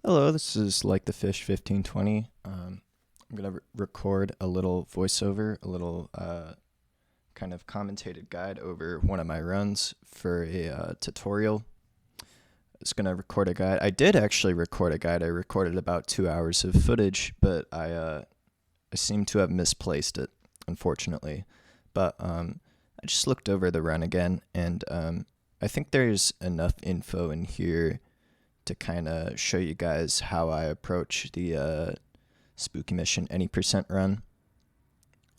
Hello, this is Like the Fish 1520. I'm going to record a little voiceover, a little kind of commentated guide over one of my runs for a tutorial. I was going to record a guide. I did actually record a guide. I recorded about 2 hours of footage, but I seem to have misplaced it, unfortunately. But I just looked over the run again, and I think there's enough info in here to kind of show you guys how I approach the Spooky Mission any percent run.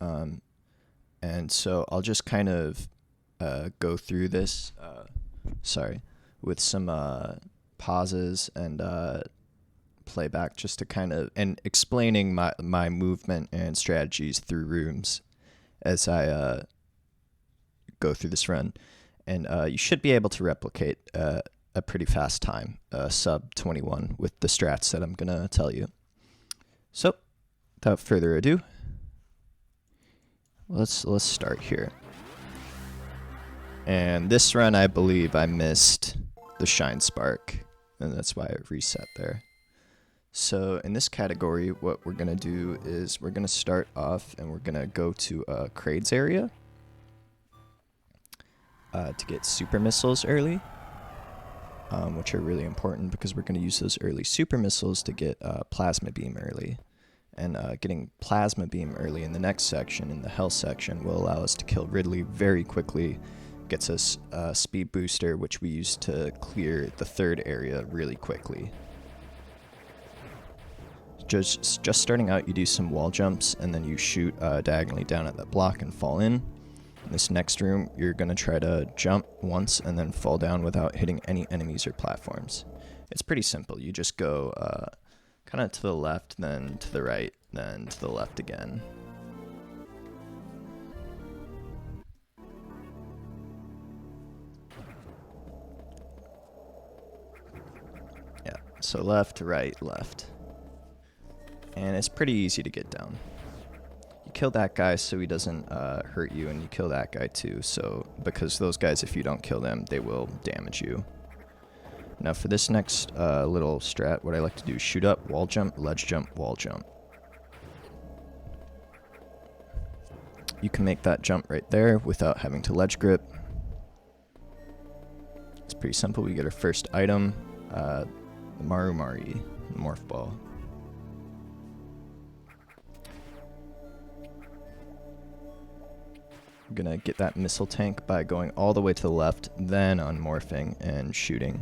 And so I'll just kind of go through this, with some pauses and playback just to kind of, and explaining my movement and strategies through rooms as I go through this run. And you should be able to replicate a pretty fast time, sub 21, with the strats that I'm gonna tell you. So, without further ado, let's start here. And this run, I believe I missed the shine spark, and that's why I reset there. So in this category, what we're gonna do is we're gonna start off and we're gonna go to Kraid's area to get super missiles early. Which are really important because we're going to use those early super missiles to get plasma beam early. And getting plasma beam early in the next section, in the health section, will allow us to kill Ridley very quickly. Gets us a speed booster, which we use to clear the third area really quickly. Just starting out, you do some wall jumps, and then you shoot diagonally down at that block and fall in. In this next room, you're going to try to jump once and then fall down without hitting any enemies or platforms. It's pretty simple. You just go kind of to the left, then to the right, then to the left again. Yeah, so left, right, left. And it's pretty easy to get down. Kill that guy so he doesn't hurt you, and you kill that guy too, so because those guys, if you don't kill them, they will damage you. Now for this next little strat, what I like to do is shoot up, wall jump, ledge jump, wall jump. You can make that jump right there without having to ledge grip. It's pretty simple. We get our first item, the Maru Mari, morph ball. I'm gonna get that missile tank by going all the way to the left, then unmorphing and shooting.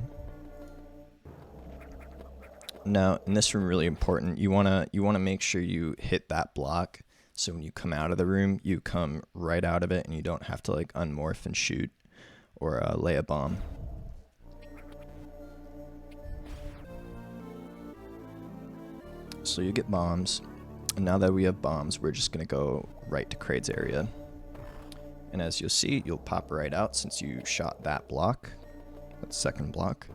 Now, in this room, really important, you wanna make sure you hit that block, so when you come out of the room, you come right out of it, and you don't have to like unmorph and shoot or lay a bomb. So you get bombs, and now that we have bombs, we're just gonna go right to Kraid's area. And as you'll see, you'll pop right out since you shot that block, that second block.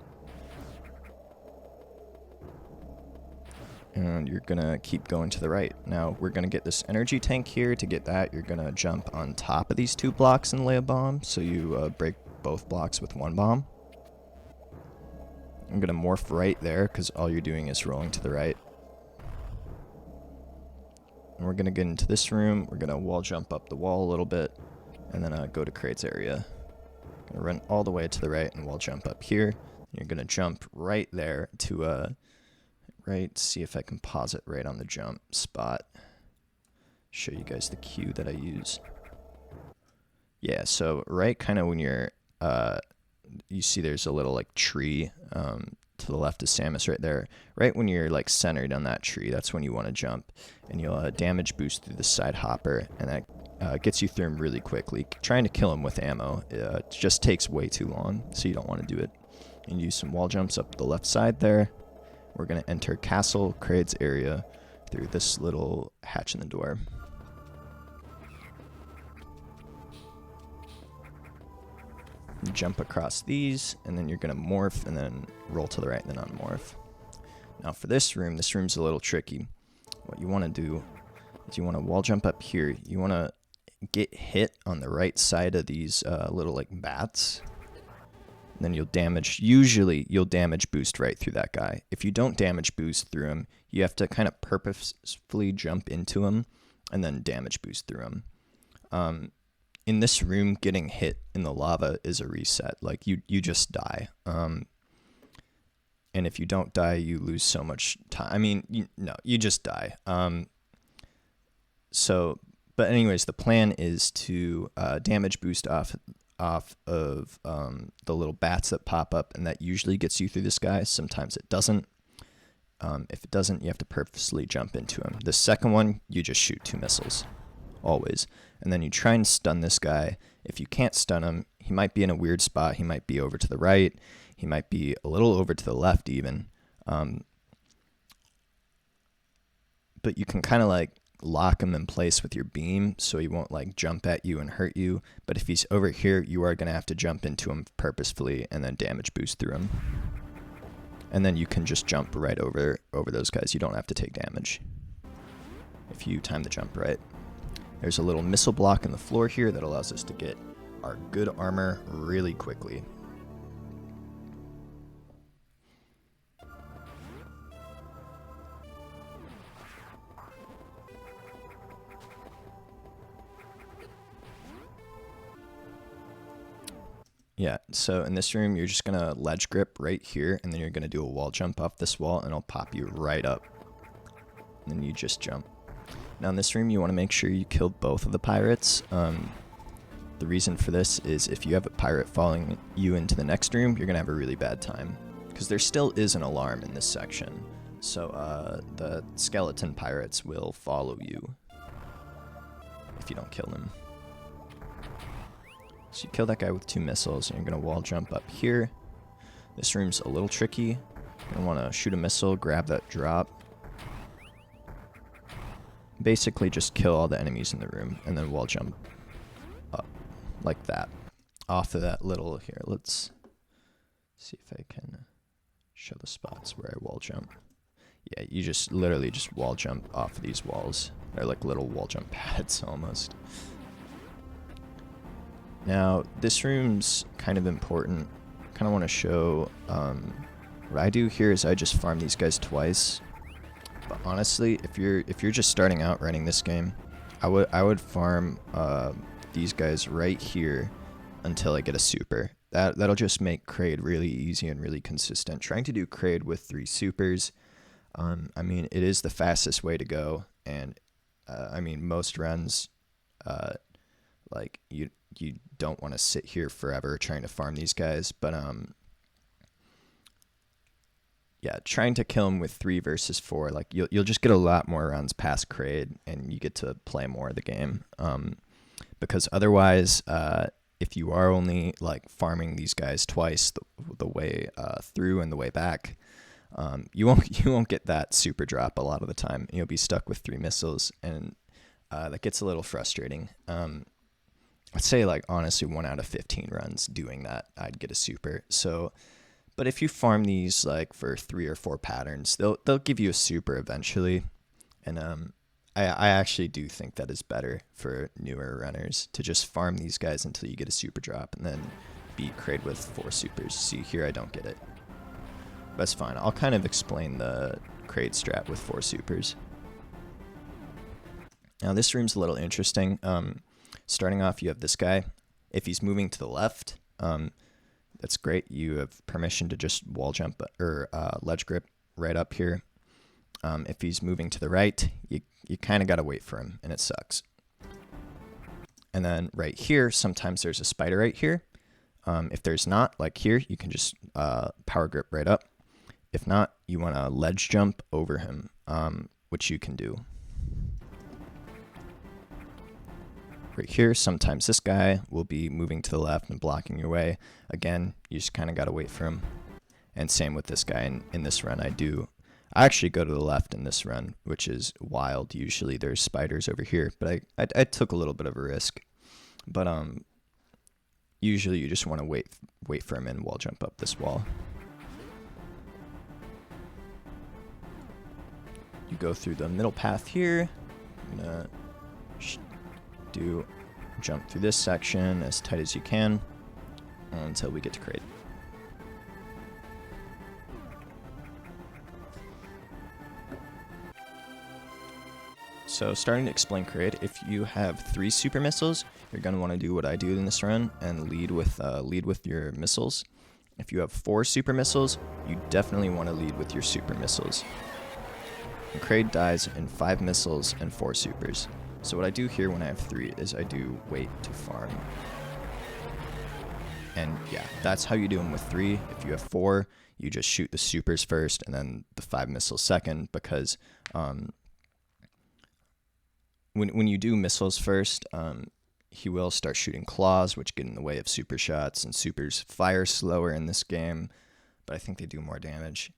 And you're gonna keep going to the right. Now, we're gonna get this energy tank here. To get that, you're gonna jump on top of these two blocks and lay a bomb, so you break both blocks with one bomb. I'm gonna morph right there, because all you're doing is rolling to the right. And we're gonna get into this room. We're gonna wall jump up the wall a little bit, and then go to Kraid's area. Gonna run all the way to the right and wall jump up here. You're gonna jump right there to right. See if I can pause it right on the jump spot. Show you guys the cue that I use. Yeah, so right kind of when you're you see there's a little like tree to the left of Samus right there. Right when you're like centered on that tree, that's when you want to jump, and you'll damage boost through the side hopper, and that gets you through him really quickly. Trying to kill him with ammo just takes way too long, so you don't want to do it. And use some wall jumps up the left side there. We're going to enter Castle Kraid's area through this little hatch in the door. Jump across these, and then you're going to morph, and then roll to the right, and then unmorph. Now for this room's a little tricky. What you want to do is you want to wall jump up here. You want to get hit on the right side of these little like bats, then you'll damage, usually you'll damage boost right through that guy. If you don't damage boost through him, you have to kind of purposefully jump into him and then damage boost through him. In this room, getting hit in the lava is a reset. Like, you just die. And if you don't die, you lose so much time. I mean, you just die. But anyways, the plan is to damage boost off of the little bats that pop up, and that usually gets you through this guy. Sometimes it doesn't. If it doesn't, you have to purposely jump into him. The second one, you just shoot 2 missiles, always. And then you try and stun this guy. If you can't stun him, he might be in a weird spot. He might be over to the right. He might be a little over to the left even. But you can kind of like lock him in place with your beam so he won't like jump at you and hurt you. But if he's over here, you are going to have to jump into him purposefully and then damage boost through him. And then you can just jump right over those guys. You don't have to take damage if you time the jump right. There's a little missile block in the floor here that allows us to get our good armor really quickly. Yeah, so in this room, you're just going to ledge grip right here, and then you're going to do a wall jump off this wall, and it'll pop you right up. And then you just jump. Now in this room, you want to make sure you kill both of the pirates. The reason for this is if you have a pirate following you into the next room, you're going to have a really bad time. Because there still is an alarm in this section. So the skeleton pirates will follow you if you don't kill them. So you kill that guy with 2 missiles, and you're going to wall jump up here. This room's a little tricky. You're going to want to shoot a missile, grab that drop. Basically just kill all the enemies in the room, and then wall jump up like that. Off of that little, here, let's see if I can show the spots where I wall jump. Yeah, you just literally just wall jump off of these walls. They're like little wall jump pads almost. Now, this room's kind of important. Kind of want to show, what I do here is I just farm these guys twice. But honestly, if you're just starting out running this game, I would farm these guys right here until I get a super. That'll just make Kraid really easy and really consistent. Trying to do Kraid with 3 supers, I mean, it is the fastest way to go, and I mean, most runs, like you don't want to sit here forever trying to farm these guys, but yeah, trying to kill them with 3 versus 4, like you'll just get a lot more runs past Kraid, and you get to play more of the game. Because otherwise, if you are only like farming these guys twice, the way through and the way back, you won't get that super drop a lot of the time. You'll be stuck with 3 missiles, and that gets a little frustrating. I'd say, like, honestly, 1 out of 15 runs doing that, I'd get a super. So, but if you farm these like for 3 or 4 patterns, they'll give you a super eventually. And I actually do think that is better for newer runners to just farm these guys until you get a super drop and then beat Kraid with 4 supers. See, here I don't get it. That's fine. I'll kind of explain the Kraid strat with 4 supers. Now this room's a little interesting. Starting off, you have this guy. If he's moving to the left, that's great. You have permission to just wall jump or ledge grip right up here. If he's moving to the right, you kind of got to wait for him, and it sucks. And then right here, sometimes there's a spider right here. If there's not, like here, you can just power grip right up. If not, you want to ledge jump over him, which you can do. Right here, sometimes this guy will be moving to the left and blocking your way. Again, you just kind of got to wait for him. And same with this guy in this run. I actually go to the left in this run, which is wild. Usually there's spiders over here, but I took a little bit of a risk. But usually you just want to wait for him and wall jump up this wall. You go through the middle path here. I'm gonna jump through this section as tight as you can until we get to Kraid. So starting to explain crate, if you have 3 super missiles, you're going to want to do what I do in this run and lead with your missiles. If you have 4 super missiles, you definitely want to lead with your super missiles. And Kraid dies in 5 missiles and 4 supers. So what I do here when I have 3 is I do wait to farm. And yeah, that's how you do them with 3. If you have 4, you just shoot the supers first and then the 5 missiles second, because when you do missiles first, he will start shooting claws, which get in the way of super shots, and supers fire slower in this game, but I think they do more damage.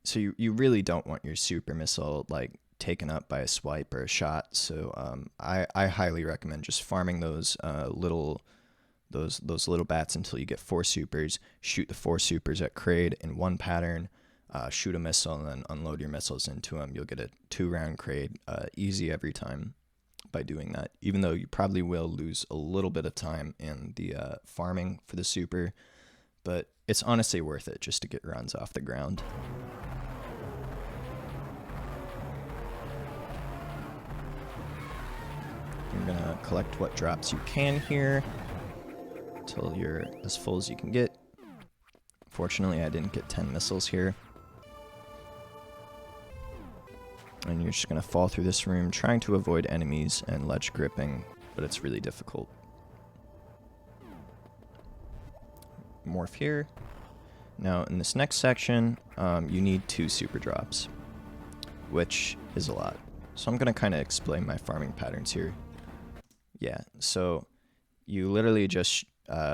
So you really don't want your super missile like taken up by a swipe or a shot. So I highly recommend just farming those little bats until you get 4 supers. Shoot the 4 supers at Kraid in one pattern. Shoot a missile and then unload your missiles into them. You'll get a 2-round Kraid easy every time by doing that, even though you probably will lose a little bit of time in the farming for the super, but it's honestly worth it just to get runs off the ground. You're gonna collect what drops you can here until you're as full as you can get. Fortunately, I didn't get 10 missiles here. And you're just going to fall through this room trying to avoid enemies and ledge gripping, but it's really difficult. Morph here. Now in this next section, you need 2 super drops, which is a lot. So I'm going to kind of explain my farming patterns here. Yeah, so you literally just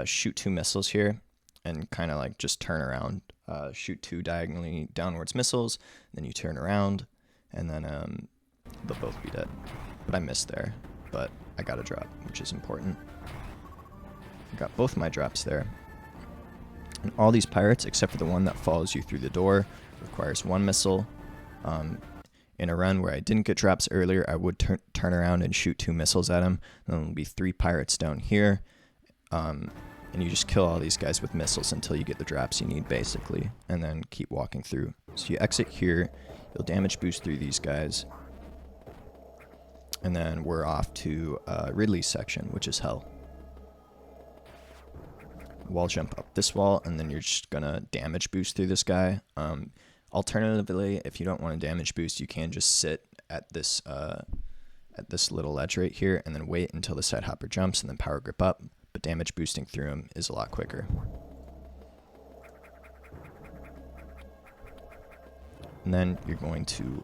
shoot 2 missiles here and kind of like just turn around. Shoot 2 diagonally downwards missiles, then you turn around, and then they'll both be dead. But I missed there, but I got a drop, which is important. I got both my drops there. And all these pirates, except for the one that follows you through the door, requires 1 missile. In a run where I didn't get drops earlier, I would turn around and shoot 2 missiles at him. Then there'll be 3 pirates down here. And you just kill all these guys with missiles until you get the drops you need, basically. And then keep walking through. So you exit here. You'll damage boost through these guys. And then we're off to Ridley's section, which is hell. Wall jump up this wall, and then you're just going to damage boost through this guy. Alternatively, if you don't want to damage boost, you can just sit at this little ledge right here and then wait until the side hopper jumps and then power grip up. But damage boosting through him is a lot quicker. And then you're going to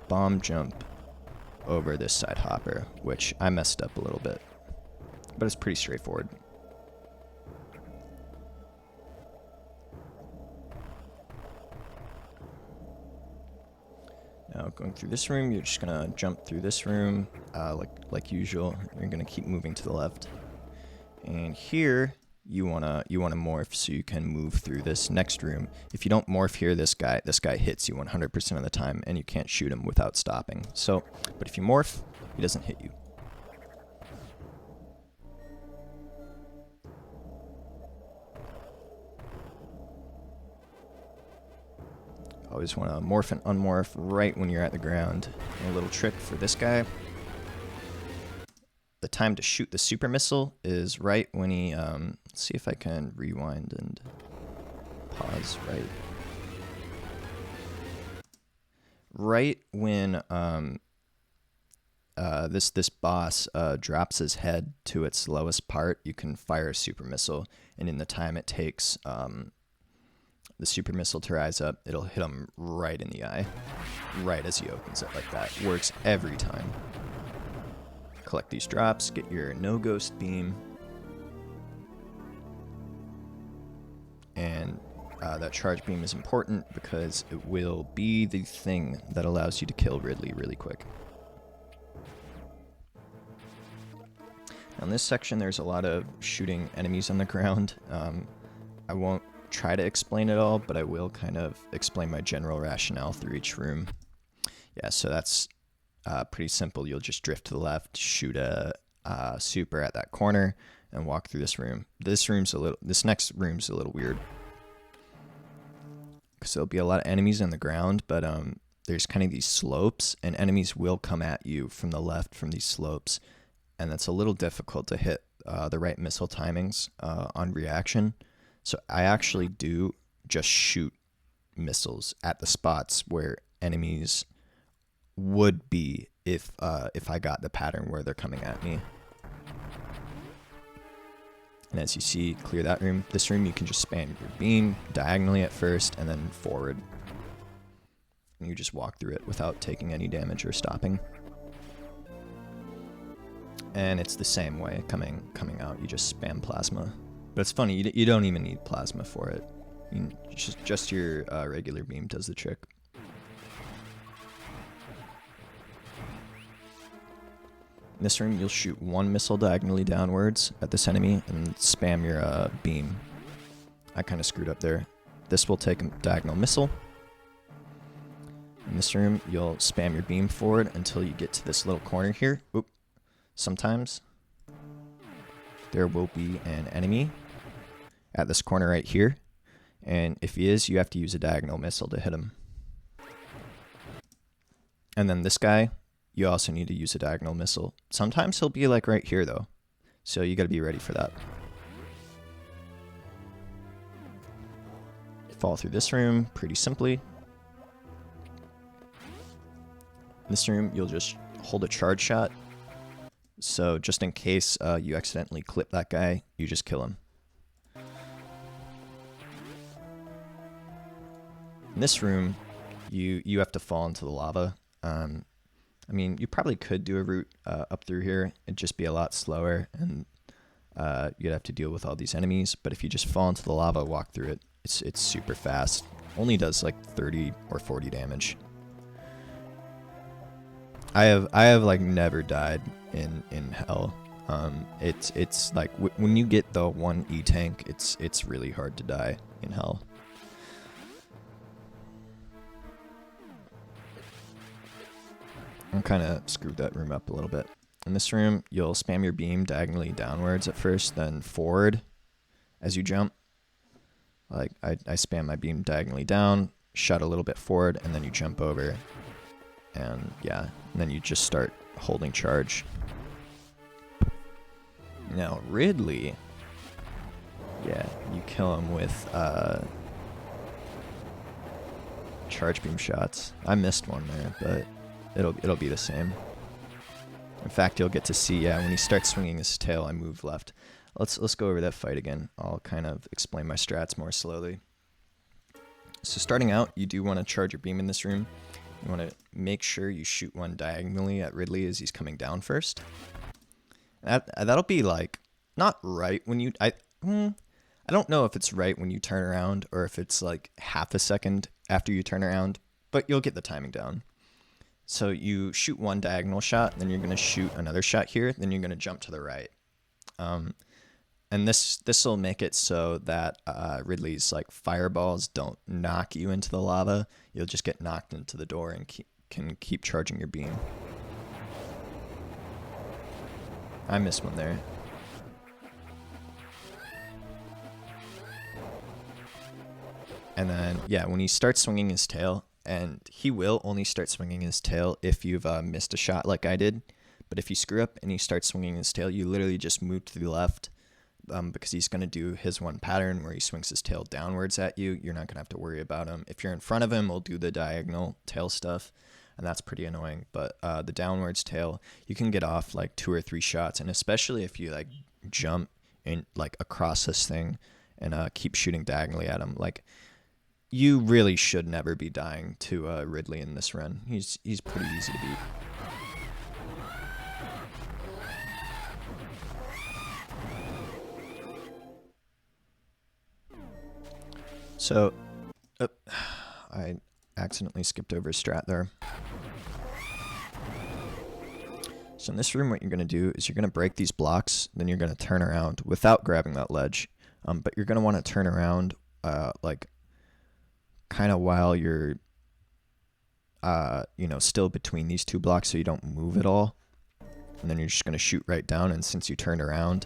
bomb jump over this side hopper, which I messed up a little bit, but it's pretty straightforward. Now going through this room, you're just gonna jump through this room like usual. You're gonna keep moving to the left, and here you wanna morph so you can move through this next room. If you don't morph here, this guy hits you 100% of the time, and you can't shoot him without stopping. So, but if you morph, he doesn't hit you. Always want to morph and unmorph right when you're at the ground. And a little trick for this guy. The time to shoot the super missile is right when he, let's see if I can rewind and pause right when this boss drops his head to its lowest part, you can fire a super missile, and in the time it takes the super missile to rise up, it'll hit him right in the eye, right as he opens it like that. Works every time. Collect these drops, get your no ghost beam, and that charge beam is important because it will be the thing that allows you to kill Ridley really quick. Now in this section, there's a lot of shooting enemies on the ground. I won't try to explain it all, but I will kind of explain my general rationale through each room. Yeah, so that's pretty simple. You'll just drift to the left, shoot a super at that corner, and walk through this room. This next room's a little weird because there'll be a lot of enemies on the ground, but there's kind of these slopes, and enemies will come at you from the left from these slopes, and that's a little difficult to hit the right missile timings on reaction. So I actually do just shoot missiles at the spots where enemies would be if I got the pattern where they're coming at me. And as you see, clear that room. This room, you can just spam your beam diagonally at first and then forward. And you just walk through it without taking any damage or stopping. And it's the same way coming out. You just spam plasma. But it's funny, you don't even need plasma for it. Just your regular beam does the trick. In this room, you'll shoot one missile diagonally downwards at this enemy and spam your beam. I kind of screwed up there. This will take a diagonal missile. In this room, you'll spam your beam forward until you get to this little corner here. Oop. Sometimes there will be an enemy at this corner right here. And if he is, you have to use a diagonal missile to hit him. And then this guy, you also need to use a diagonal missile. Sometimes he'll be like right here though. So you gotta be ready for that. Fall through this room pretty simply. In this room, you'll just hold a charge shot. So just in case you accidentally clip that guy, you just kill him. In this room, you have to fall into the lava. I mean, you probably could do a route up through here. It'd just be a lot slower, and you'd have to deal with all these enemies. But if you just fall into the lava, walk through it, it's super fast. Only does like 30 or 40 damage. I have like never died in hell. It's like when you get the 1 E tank, it's really hard to die in hell. I kind of screwed that room up a little bit. In this room, you'll spam your beam diagonally downwards at first, then forward as you jump. Like I spam my beam diagonally down, shot a little bit forward, and then you jump over. And yeah, and then you just start holding charge. Now Ridley, yeah, you kill him with charge beam shots. I missed one there, but it'll be the same. In fact, you'll get to see, yeah, when he starts swinging his tail, I move left. Let's go over that fight again. I'll kind of explain my strats more slowly. So starting out, you do want to charge your beam in this room. You want to make sure you shoot one diagonally at Ridley as he's coming down first. That'll be like not right when you I don't know if it's right when you turn around or if it's like half a second after you turn around, but you'll get the timing down. So you shoot one diagonal shot, then you're going to shoot another shot here, then you're going to jump to the right. And this will make it so that Ridley's like fireballs don't knock you into the lava. You'll just get knocked into the door and can keep charging your beam. I missed one there. And then, yeah, when he starts swinging his tail, and he will only start swinging his tail if you've missed a shot like I did. But if you screw up and he starts swinging his tail, you literally just move to the left because he's going to do his one pattern where he swings his tail downwards at you. You're not going to have to worry about him. If you're in front of him, he'll do the diagonal tail stuff, and that's pretty annoying. But the downwards tail, you can get off like 2 or 3 shots, and especially if you like jump in like across this thing and keep shooting diagonally at him, like. You really should never be dying to Ridley in this run. He's pretty easy to beat. So, I accidentally skipped over a strat there. So in this room, what you're going to do is you're going to break these blocks, then you're going to turn around without grabbing that ledge. But you're going to want to turn around like kind of while you're still between these 2 blocks so you don't move at all. And then you're just going to shoot right down, and since you turned around,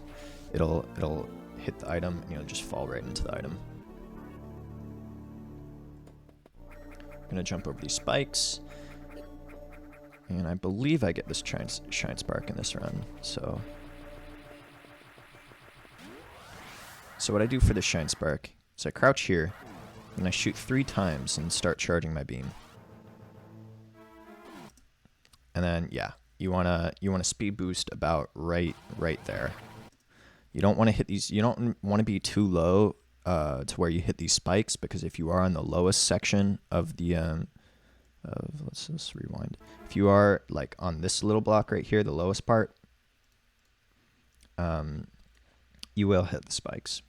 it'll hit the item and you'll just fall right into the item. gonna jump over these spikes. And I believe I get this shine spark in this run, so what I do for the shine spark is I crouch here, and I shoot 3 times and start charging my beam. And then, yeah, you wanna speed boost about right there. You don't want to hit these. You don't want to be too low to where you hit these spikes, because if you are on the lowest section of the let's just rewind. If you are like on this little block right here, the lowest part, you will hit the spikes.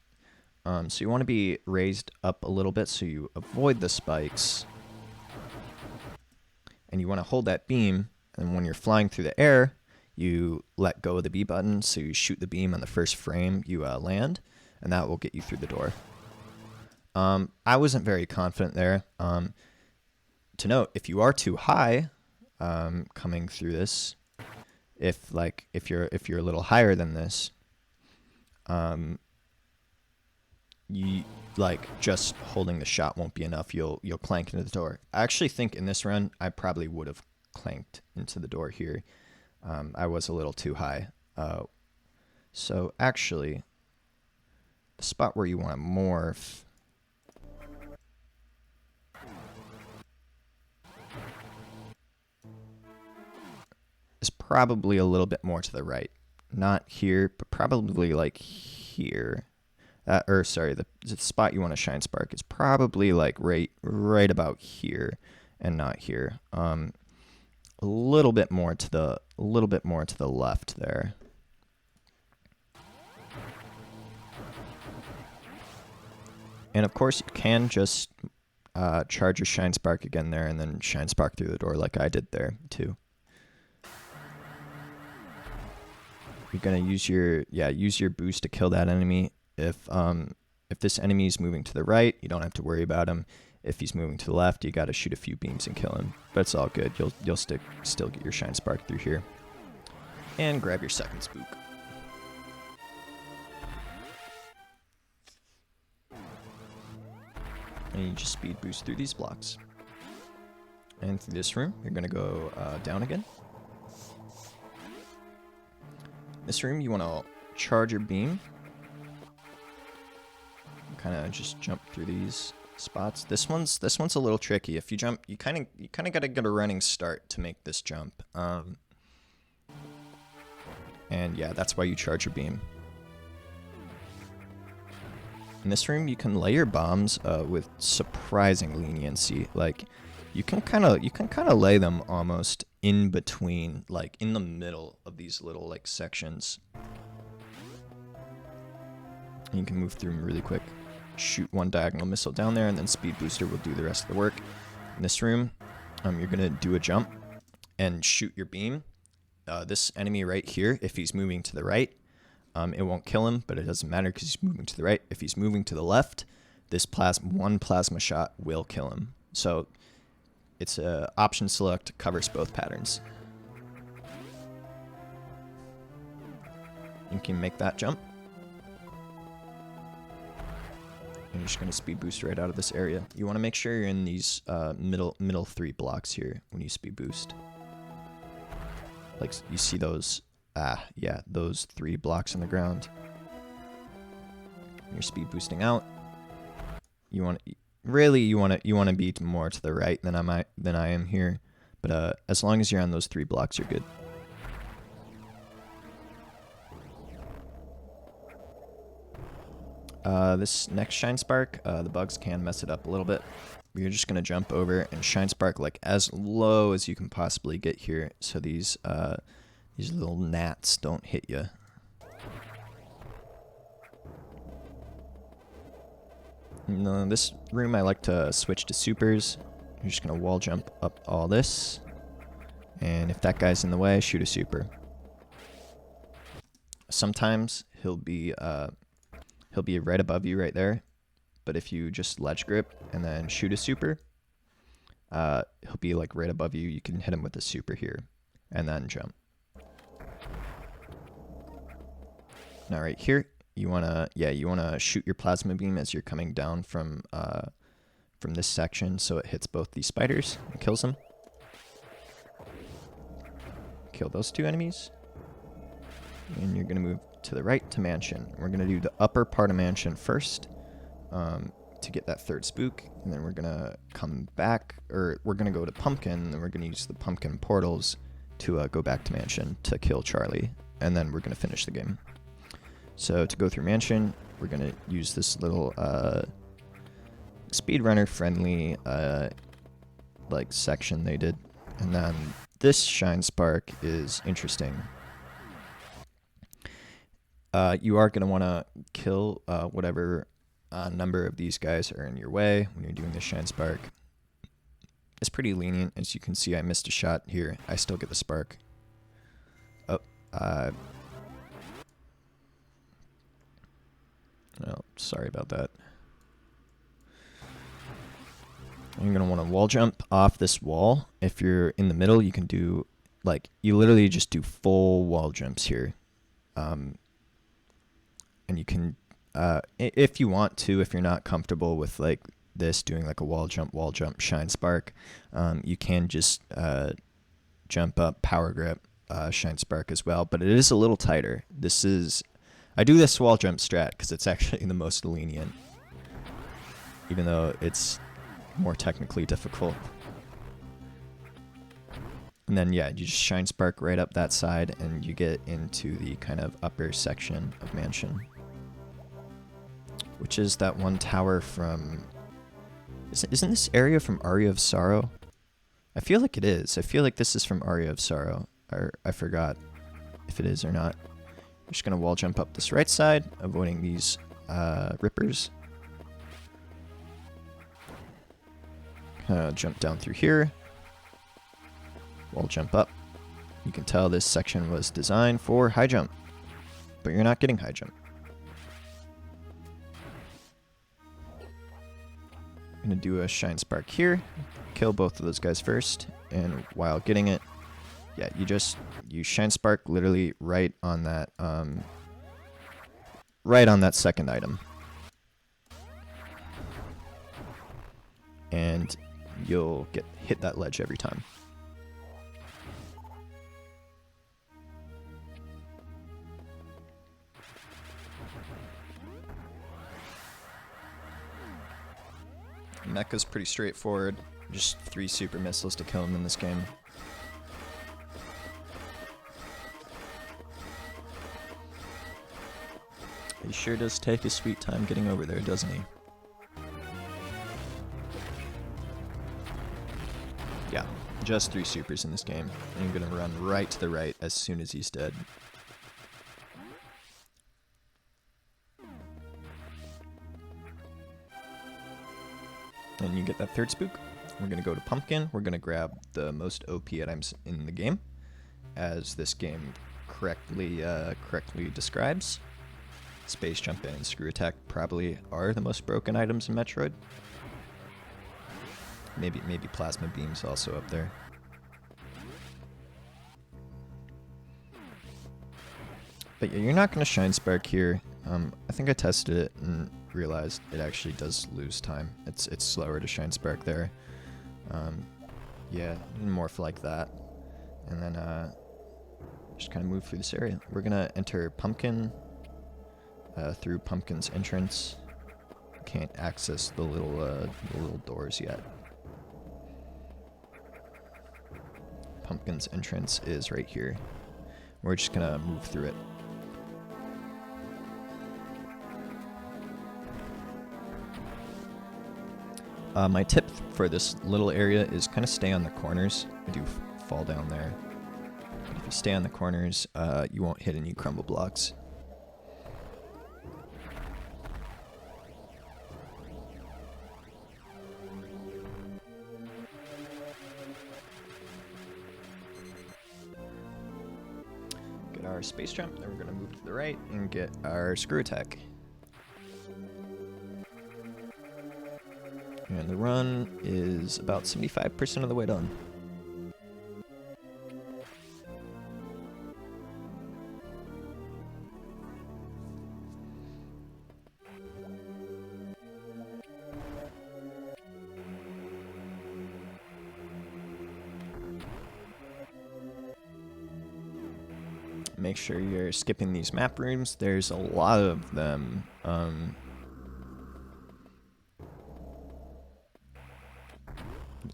So you want to be raised up a little bit so you avoid the spikes, and you want to hold that beam. And when you're flying through the air, you let go of the B button, so you shoot the beam on the first frame you land, and that will get you through the door. I wasn't very confident there. To note, if you are too high coming through this, if you're a little higher than this, you just holding the shot won't be enough. You'll clank into the door. I actually think in this run I probably would have clanked into the door here. I was a little too high. So actually, the spot where you want to morph is probably a little bit more to the right. Not here, but probably like here. Sorry, the spot you want to shine spark is probably like right about here, and not here. A little bit more to the left there. And of course, you can just charge your shine spark again there, and then shine spark through the door like I did there too. You're gonna use your boost to kill that enemy. If this enemy is moving to the right, you don't have to worry about him. If he's moving to the left, you got to shoot a few beams and kill him. But it's all good. You'll still get your shine spark through here. And grab your second spook. And you just speed boost through these blocks. And through this room, you're gonna go down again. This room, you want to charge your beam. Kind of just jump through these spots. This one's a little tricky. If you jump, you kind of got to get a running start to make this jump. And yeah, that's why you charge your beam. In this room, you can lay your bombs with surprising leniency. Like, you can kind of lay them almost in between, like in the middle of these little like sections. And you can move through them really quick. Shoot one diagonal missile down there, and then speed booster will do the rest of the work. In this room, you're gonna do a jump and shoot your beam. This enemy right here, if he's moving to the right, it won't kill him, but it doesn't matter because he's moving to the right. If he's moving to the left, this one plasma shot will kill him. So it's option select, covers both patterns. You can make that jump. And you're just going to speed boost right out of this area. You want to make sure you're in these middle 3 blocks here when you speed boost. Like, you see those, yeah, those 3 blocks on the ground. You're speed boosting out. You want to be more to the right than I am here, but as long as you're on those 3 blocks, you're good. This next shine spark, the bugs can mess it up a little bit. You're just gonna jump over and shine spark like as low as you can possibly get here, so these little gnats don't hit you. In this room, I like to switch to supers. You're just gonna wall jump up all this, and if that guy's in the way, shoot a super. Sometimes he'll be right above you right there, but if you just ledge grip and then shoot a super, he'll be like right above you. You can hit him with a super here, and then jump. Now right here, you wanna shoot your plasma beam as you're coming down from from this section so it hits both these spiders and kills them. Kill those two enemies. And you're going to move to the right to mansion. We're going to do the upper part of mansion first to get that third spook. And then we're going to come back, or we're going to go to pumpkin, and then we're going to use the pumpkin portals to go back to mansion to kill Charlie. And then we're going to finish the game. So to go through mansion, we're going to use this little speedrunner friendly like section they did. And then this shine spark is interesting. You are going to want to kill whatever number of these guys are in your way when you're doing the shine spark. It's pretty lenient. As you can see, I missed a shot here. I still get the spark. Oh, sorry about that. You're going to want to wall jump off this wall. If you're in the middle, you can do, like, you literally just do full wall jumps here. And you can, if you want to, if you're not comfortable with, like, this, doing, like, a wall jump, shine spark, you can just jump up, power grip, shine spark as well. But it is a little tighter. I do this wall jump strat because it's actually the most lenient, even though it's more technically difficult. And then, yeah, you just shine spark right up that side, and you get into the kind of upper section of mansion, which is that one tower from... Isn't this area from Aria of Sorrow? I feel like it is. I feel like this is from Aria of Sorrow. Or I forgot if it is or not. I'm just going to wall jump up this right side, avoiding these rippers. Jump down through here. Wall jump up. You can tell this section was designed for high jump, but you're not getting high jump. I'm going to do a shine spark here. Kill both of those guys first, and while getting it, yeah, you shine spark literally right on that second item. And you'll hit that ledge every time. Mecha's pretty straightforward. Just 3 super missiles to kill him in this game. He sure does take his sweet time getting over there, doesn't he? Yeah, just 3 supers in this game. And you're gonna run right to the right as soon as he's dead. And you get that third spook. We're gonna go to pumpkin. We're gonna grab the most OP items in the game, as this game correctly describes. Space jump and screw attack probably are the most broken items in Metroid. Maybe plasma beam's also up there. But yeah, you're not gonna shine spark here. I think I tested it and realized it actually does lose time. It's slower to shine spark there. Yeah, morph like that, and then just kind of move through this area. We're gonna enter pumpkin through pumpkin's entrance. Can't access the little doors yet. Pumpkin's entrance is right here. We're just gonna move through it. My tip for this little area is kind of stay on the corners. I do fall down there. But if you stay on the corners, you won't hit any crumble blocks. Get our space jump, then we're going to move to the right and get our screw attack. And the run is about 75% of the way done. make sure you're skipping these map rooms. There's a lot of them.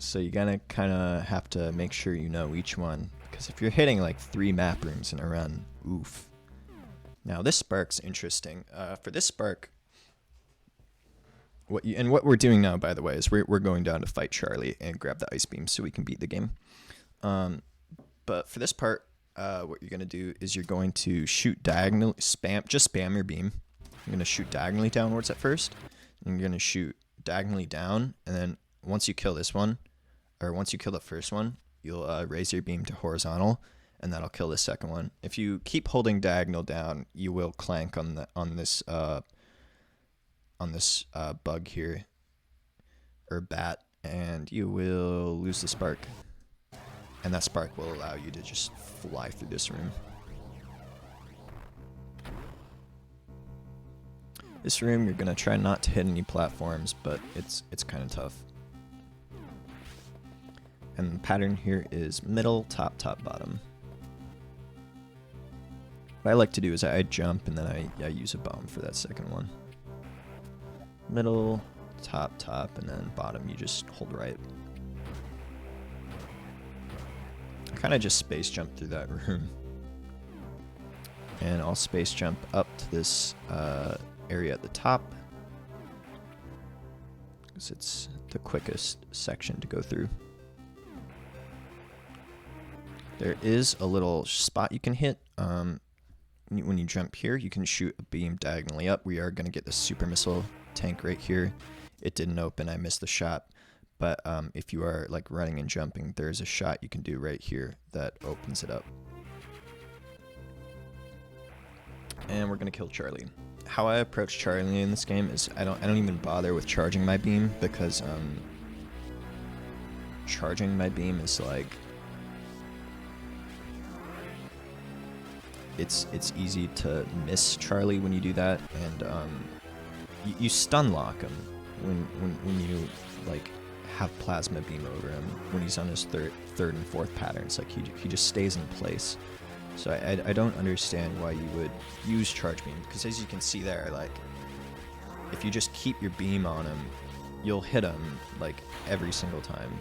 So you gotta kind of have to make sure you know each one, because if you're hitting like 3 map rooms in a run, oof. Now this spark's interesting. For this spark, what we're doing now, by the way, is we're going down to fight Charlie and grab the ice beam so we can beat the game. But for this part, what you're gonna do is you're going to shoot diagonally, spam your beam. You're gonna shoot diagonally downwards at first, and you're gonna shoot diagonally down, and then once you kill this one, or once you kill the first one, you'll raise your beam to horizontal, and that'll kill the second one. If you keep holding diagonal down, you will clank on this bug here, or bat, and you will lose the spark. And that spark will allow you to just fly through this room. This room, you're gonna try not to hit any platforms, but it's kind of tough. And the pattern here is middle, top, top, bottom. What I like to do is I jump and then I use a bomb for that second one. Middle, top, top, and then bottom you just hold right. I kind of just space jump through that room. And I'll space jump up to this area at the top, because it's the quickest section to go through. There is a little spot you can hit. When you jump here, you can shoot a beam diagonally up. We are going to get the super missile tank right here. It didn't open, I missed the shot. But if you are like running and jumping, there's a shot you can do right here that opens it up. And we're gonna kill Charlie. How I approach Charlie in this game is I don't even bother with charging my beam, because charging my beam is like it's easy to miss Charlie when you do that, and you stun lock him when you like have plasma beam over him when he's on his third and fourth patterns. Like he just stays in place. So I don't understand why you would use charge beam, because as you can see there, like if you just keep your beam on him, you'll hit him like every single time.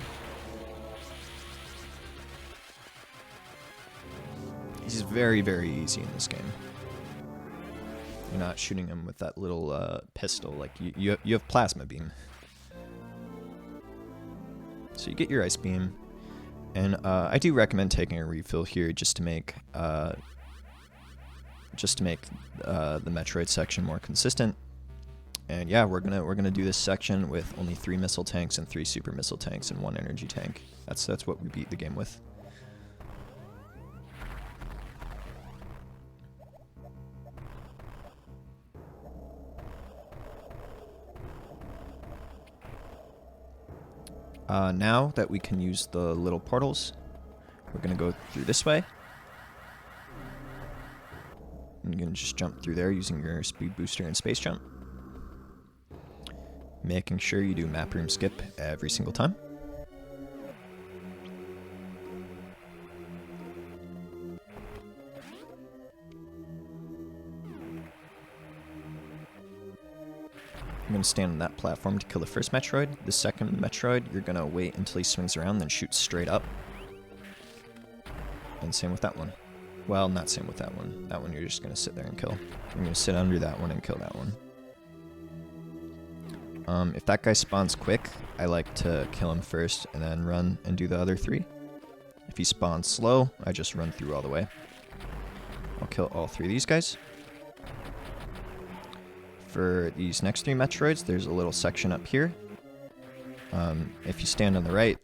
He's very, very easy in this game. You're not shooting him with that little pistol. Like you have plasma beam. So you get your ice beam, and I do recommend taking a refill here just to make the Metroid section more consistent. And yeah, we're gonna do this section with only 3 missile tanks and 3 super missile tanks and 1 energy tank. That's what we beat the game with. Now that we can use the little portals, we're going to go through this way. And you're going to just jump through there using your speed booster and space jump. Making sure you do map room skip every single time. You're going to stand on that platform to kill the first Metroid. The second Metroid, you're going to wait until he swings around, then shoot straight up. And same with that one. Well, not same with that one. That one you're just going to sit there and kill. You're going to sit under that one and kill that one. If that guy spawns quick, I like to kill him first and then run and do the other 3. If he spawns slow, I just run through all the way. I'll kill all 3 of these guys. For these next 3 Metroids, there's a little section up here. If you stand on the right,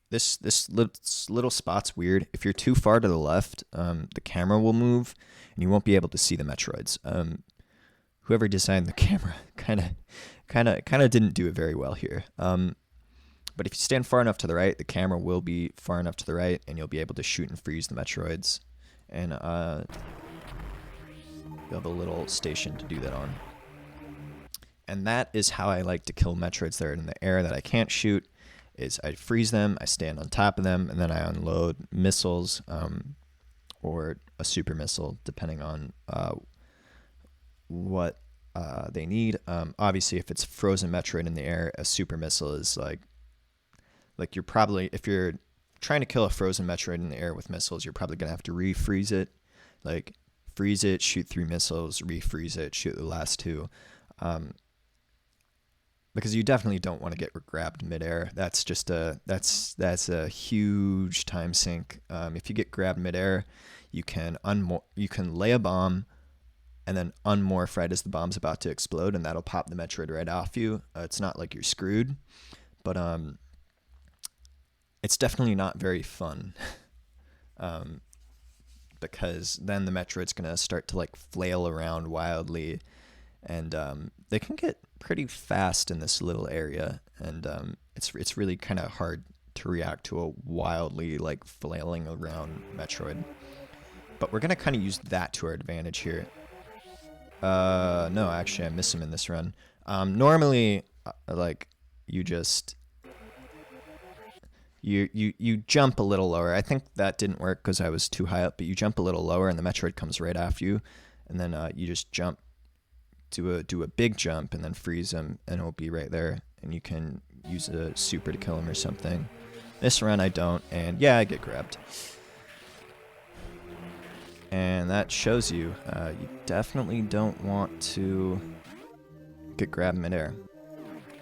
this little spot's weird. If you're too far to the left, the camera will move, and you won't be able to see the Metroids. Whoever designed the camera kind of didn't do it very well here. But if you stand far enough to the right, the camera will be far enough to the right, and you'll be able to shoot and freeze the Metroids. And you'll have a little station to do that on. And that is how I like to kill Metroids that are in the air that I can't shoot, is I freeze them, I stand on top of them, and then I unload missiles or a super missile, depending on what they need. Obviously, if it's frozen Metroid in the air, a super missile is like you're probably, if you're trying to kill a frozen Metroid in the air with missiles, you're probably gonna have to refreeze it, like freeze it, shoot 3 missiles, refreeze it, shoot the last 2. Because you definitely don't want to get grabbed midair. That's just that's a huge time sink. If you get grabbed midair, you can lay a bomb, and then unmorph right as the bomb's about to explode, and that'll pop the Metroid right off you. It's not like you're screwed, but it's definitely not very fun. Because then the Metroid's gonna start to like flail around wildly, and they can get pretty fast in this little area, and it's really kind of hard to react to a wildly like flailing around Metroid. But we're gonna kind of use that to our advantage here. No, actually I miss him in this run. Normally, like you just you jump a little lower. I think that didn't work because I was too high up, but you jump a little lower and the Metroid comes right after you, and then you just jump, do a big jump, and then freeze him, and it'll be right there, and you can use a super to kill him or something. This run I don't, and yeah, I get grabbed. And that shows you, you definitely don't want to get grabbed midair.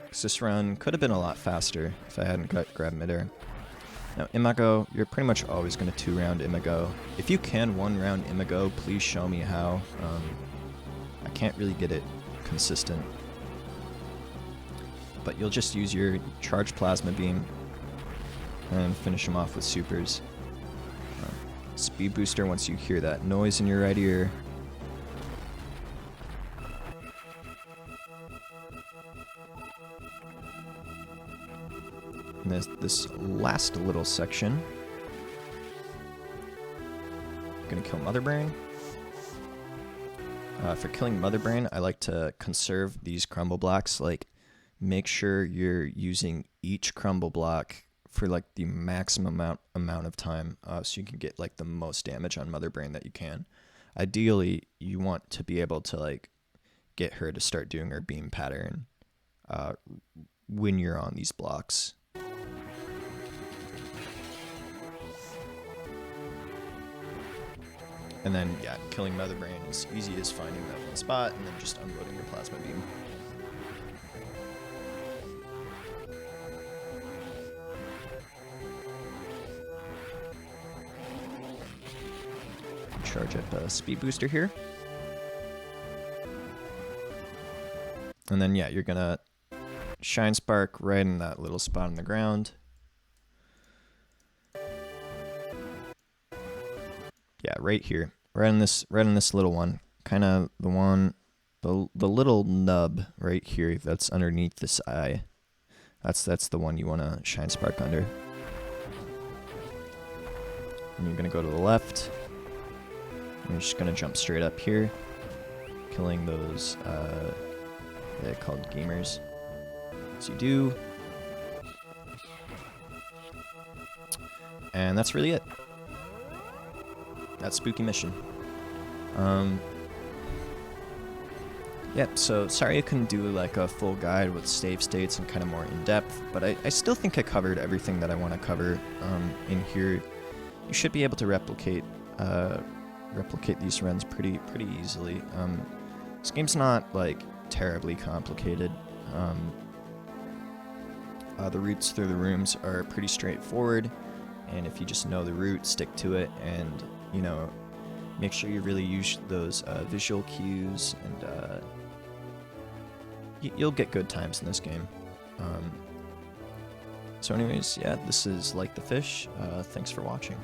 Because this run could have been a lot faster if I hadn't got grabbed midair. Now, Imago, you're pretty much always going to 2-round Imago. If you can 1-round Imago, please show me how. I can't really get it consistent. But you'll just use your charged plasma beam and finish him off with supers. Speed booster once you hear that noise in your right ear. And this last little section, I'm gonna kill Mother Brain. For killing Mother Brain, I like to conserve these crumble blocks. Like, make sure you're using each crumble block for like the maximum amount of time, so you can get like the most damage on Mother Brain that you can. Ideally, you want to be able to like get her to start doing her beam pattern when you're on these blocks. And then, yeah, killing Mother Brain is easy as finding that one spot and then just unloading your plasma beam. Charge up a speed booster here. And then, yeah, you're gonna Shine Spark right in that little spot on the ground. Yeah, right here, right in this little one, kind of the little nub right here that's underneath this eye. That's the one you want to Shine Spark under. And you're gonna go to the left. And you're just gonna jump straight up here, killing those they're called gamers. So you do, and that's really it. That spooky mission. Yeah, so sorry I couldn't do like a full guide with save states and kind of more in depth, but I still think I covered everything that I want to cover in here. You should be able to replicate these runs pretty easily. This game's not like terribly complicated. The routes through the rooms are pretty straightforward, and if you just know the route, stick to it, and you know, make sure you really use those visual cues, and you'll get good times in this game. So anyways, yeah, this is Like the Fish. Thanks for watching.